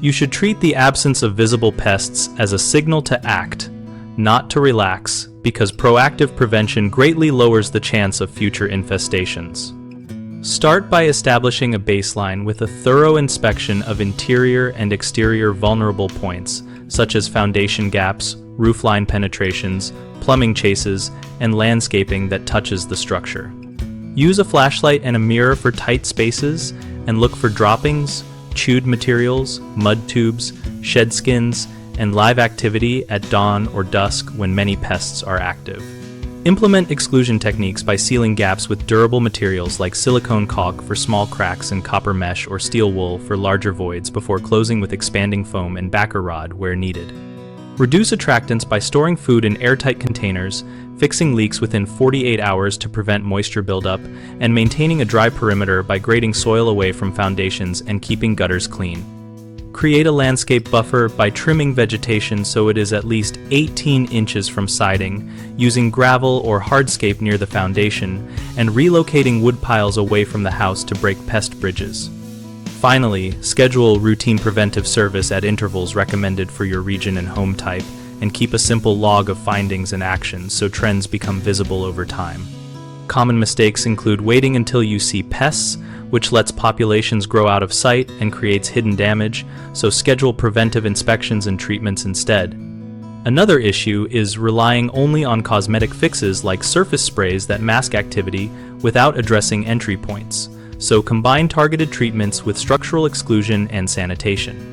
You should treat the absence of visible pests as a signal to act, not to relax, because proactive prevention greatly lowers the chance of future infestations. Start by establishing a baseline with a thorough inspection of interior and exterior vulnerable points, such as foundation gaps, roofline penetrations, plumbing chases, and landscaping that touches the structure. Use a flashlight and a mirror for tight spaces, and look for droppings, chewed materials, mud tubes, shed skins, and live activity at dawn or dusk when many pests are active. Implement exclusion techniques by sealing gaps with durable materials like silicone caulk for small cracks and copper mesh or steel wool for larger voids before closing with expanding foam and backer rod where needed. Reduce attractants by storing food in airtight containers, fixing leaks within 48 hours to prevent moisture buildup, and maintaining a dry perimeter by grading soil away from foundations and keeping gutters clean. Create a landscape buffer by trimming vegetation so it is at least 18 inches from siding, using gravel or hardscape near the foundation, and relocating wood piles away from the house to break pest bridges. Finally, schedule routine preventive service at intervals recommended for your region and home type, and keep a simple log of findings and actions so trends become visible over time. Common mistakes include waiting until you see pests, which lets populations grow out of sight and creates hidden damage, so schedule preventive inspections and treatments instead. Another issue is relying only on cosmetic fixes like surface sprays that mask activity without addressing entry points, so combine targeted treatments with structural exclusion and sanitation.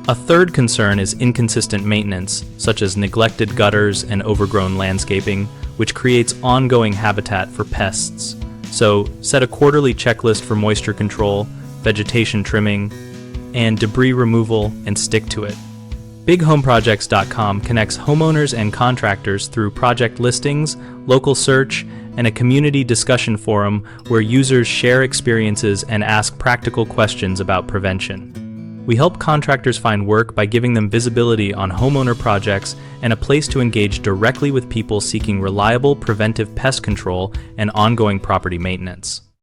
A third concern is inconsistent maintenance, such as neglected gutters and overgrown landscaping, which creates ongoing habitat for pests. So, set a quarterly checklist for moisture control, vegetation trimming, and debris removal, and stick to it. BigHomeProjects.com connects homeowners and contractors through project listings, local search, and a community discussion forum where users share experiences and ask practical questions about prevention. We help contractors find work by giving them visibility on homeowner projects and a place to engage directly with people seeking reliable preventive pest control and ongoing property maintenance.